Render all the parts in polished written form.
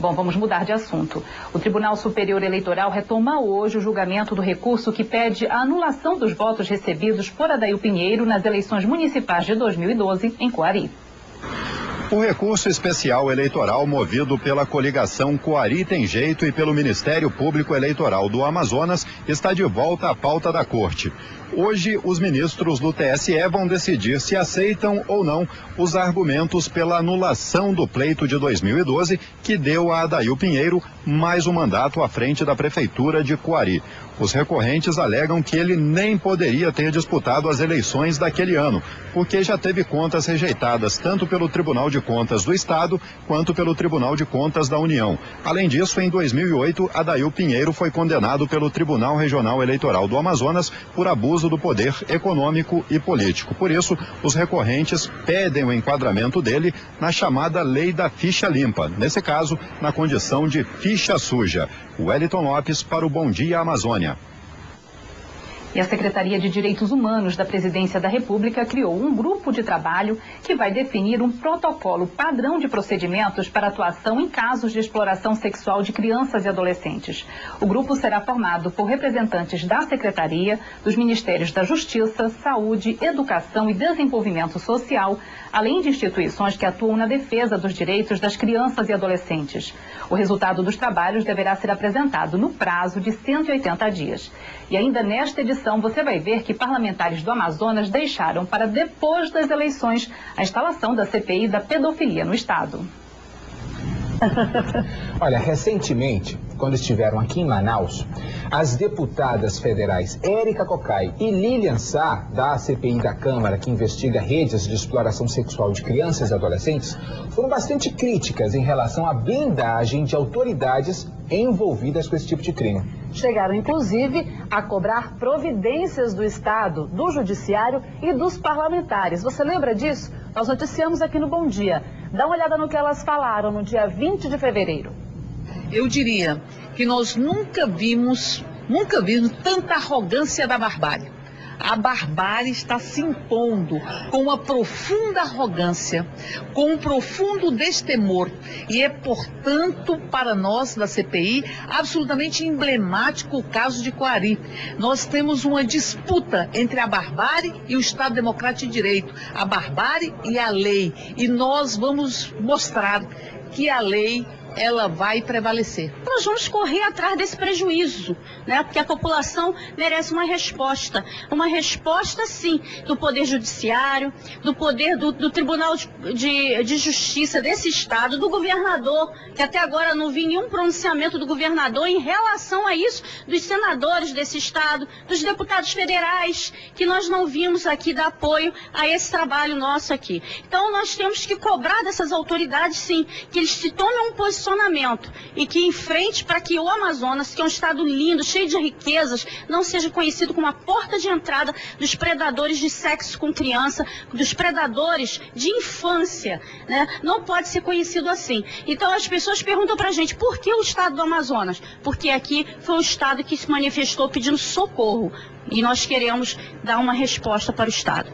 Bom, vamos mudar de assunto. O Tribunal Superior Eleitoral retoma hoje o julgamento do recurso que pede a anulação dos votos recebidos por Adail Pinheiro nas eleições municipais de 2012 em Coari. O recurso especial eleitoral movido pela coligação Coari Tem Jeito e pelo Ministério Público Eleitoral do Amazonas está de volta à pauta da Corte. Hoje, os ministros do TSE vão decidir se aceitam ou não os argumentos pela anulação do pleito de 2012, que deu a Adail Pinheiro mais um mandato à frente da Prefeitura de Coari. Os recorrentes alegam que ele nem poderia ter disputado as eleições daquele ano, porque já teve contas rejeitadas tanto pelo Tribunal de Contas do Estado quanto pelo Tribunal de Contas da União. Além disso, em 2008, Adail Pinheiro foi condenado pelo Tribunal Regional Eleitoral do Amazonas por abuso do poder econômico e político. Por isso, os recorrentes pedem o enquadramento dele na chamada Lei da Ficha Limpa, nesse caso, na condição de ficha suja. Wellington Lopes para o Bom Dia Amazônia. E a Secretaria de Direitos Humanos da Presidência da República criou um grupo de trabalho que vai definir um protocolo padrão de procedimentos para atuação em casos de exploração sexual de crianças e adolescentes. O grupo será formado por representantes da Secretaria, dos Ministérios da Justiça, Saúde, Educação e Desenvolvimento Social, além de instituições que atuam na defesa dos direitos das crianças e adolescentes. O resultado dos trabalhos deverá ser apresentado no prazo de 180 dias. E ainda nesta edição, você vai ver que parlamentares do Amazonas deixaram para depois das eleições a instalação da CPI da pedofilia no estado. Olha, recentemente, quando estiveram aqui em Manaus, as deputadas federais Érica Cocai e Lilian Sá, da CPI da Câmara, que investiga redes de exploração sexual de crianças e adolescentes, foram bastante críticas em relação à blindagem de autoridades envolvidas com esse tipo de crime. Chegaram, inclusive, a cobrar providências do Estado, do Judiciário e dos parlamentares. Você lembra disso? Nós noticiamos aqui no Bom Dia. Dá uma olhada no que elas falaram no dia 20 de fevereiro. Eu diria que nós nunca vimos tanta arrogância da barbárie. A barbárie está se impondo com uma profunda arrogância, com um profundo destemor. E é, portanto, para nós da CPI, absolutamente emblemático o caso de Coari. Nós temos uma disputa entre a barbárie e o Estado Democrático de Direito, a barbárie e a lei. E nós vamos mostrar que a lei ela vai prevalecer. Nós vamos correr atrás desse prejuízo, né? Porque a população merece uma resposta, sim, do Poder Judiciário, do Poder do Tribunal de Justiça desse Estado, do governador, que até agora não vi nenhum pronunciamento do governador em relação a isso, dos senadores desse Estado, dos deputados federais, que nós não vimos aqui dar apoio a esse trabalho nosso aqui. Então nós temos que cobrar dessas autoridades, sim, que eles se tomem um posicionamento e que enfrente para que o Amazonas, que é um estado lindo, cheio de riquezas, não seja conhecido como a porta de entrada dos predadores de sexo com criança, dos predadores de infância, né? Não pode ser conhecido assim. Então as pessoas perguntam para a gente, por que o estado do Amazonas? Porque aqui foi o estado que se manifestou pedindo socorro e nós queremos dar uma resposta para o estado.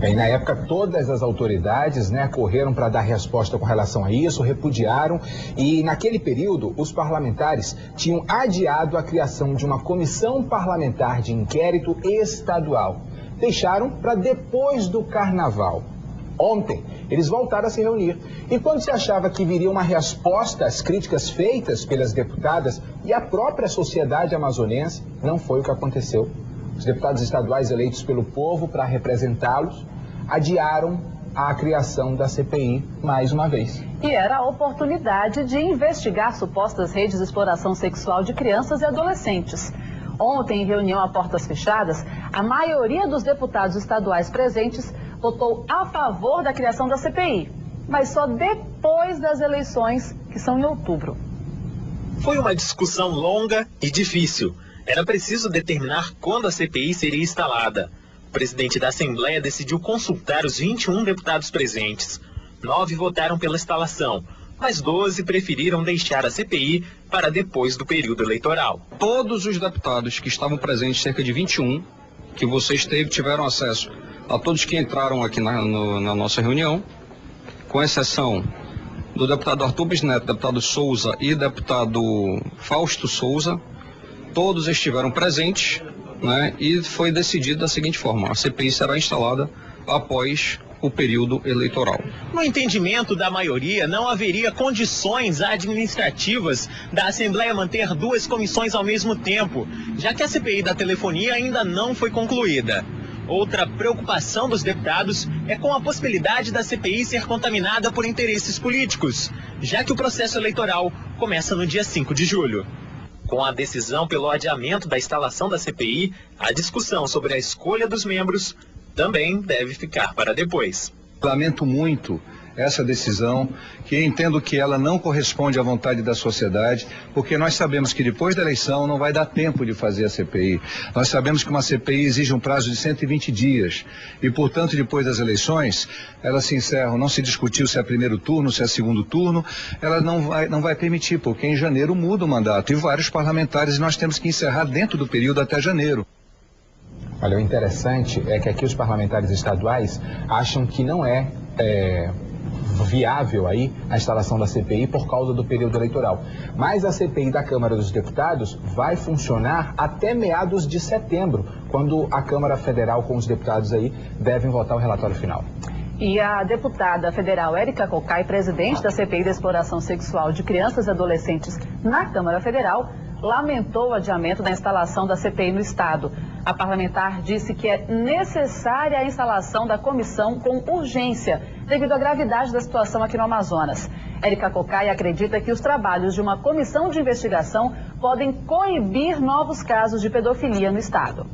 E na época todas as autoridades, né, correram para dar resposta com relação a isso, repudiaram, e naquele período os parlamentares tinham adiado a criação de uma comissão parlamentar de inquérito estadual. Deixaram para depois do carnaval. Ontem eles voltaram a se reunir e quando se achava que viria uma resposta às críticas feitas pelas deputadas e a própria sociedade amazonense, não foi o que aconteceu. Os deputados estaduais eleitos pelo povo para representá-los adiaram a criação da CPI mais uma vez. E era a oportunidade de investigar supostas redes de exploração sexual de crianças e adolescentes. Ontem, em reunião a portas fechadas, a maioria dos deputados estaduais presentes votou a favor da criação da CPI, mas só depois das eleições, que são em outubro. Foi uma discussão longa e difícil. Era preciso determinar quando a CPI seria instalada. O presidente da Assembleia decidiu consultar os 21 deputados presentes. 9 votaram pela instalação, mas 12 preferiram deixar a CPI para depois do período eleitoral. Todos os deputados que estavam presentes, cerca de 21, que vocês tiveram acesso a todos que entraram aqui na nossa reunião, com exceção do deputado Arthur Bisneto, deputado Souza e deputado Fausto Souza, todos estiveram presentes, né, e foi decidido da seguinte forma: a CPI será instalada após o período eleitoral. No entendimento da maioria, não haveria condições administrativas da Assembleia manter duas comissões ao mesmo tempo, já que a CPI da telefonia ainda não foi concluída. Outra preocupação dos deputados é com a possibilidade da CPI ser contaminada por interesses políticos, já que o processo eleitoral começa no dia 5 de julho. Com a decisão pelo adiamento da instalação da CPI, a discussão sobre a escolha dos membros também deve ficar para depois. Lamento muito essa decisão, que entendo que ela não corresponde à vontade da sociedade, porque nós sabemos que depois da eleição não vai dar tempo de fazer a CPI. Nós sabemos que uma CPI exige um prazo de 120 dias e, portanto, depois das eleições, elas se encerram, não se discutiu se é primeiro turno, se é segundo turno, ela não vai permitir, porque em janeiro muda o mandato e vários parlamentares, e nós temos que encerrar dentro do período até janeiro. Olha, o interessante é que aqui os parlamentares estaduais acham que não é viável aí a instalação da CPI por causa do período eleitoral. Mas a CPI da Câmara dos Deputados vai funcionar até meados de setembro, quando a Câmara Federal com os deputados aí devem votar o relatório final. E a deputada federal Érica Cocai, presidente da CPI da exploração sexual de crianças e adolescentes na Câmara Federal, lamentou o adiamento da instalação da CPI no Estado. A parlamentar disse que é necessária a instalação da comissão com urgência, devido à gravidade da situação aqui no Amazonas. Érica Cocai acredita que os trabalhos de uma comissão de investigação podem coibir novos casos de pedofilia no Estado.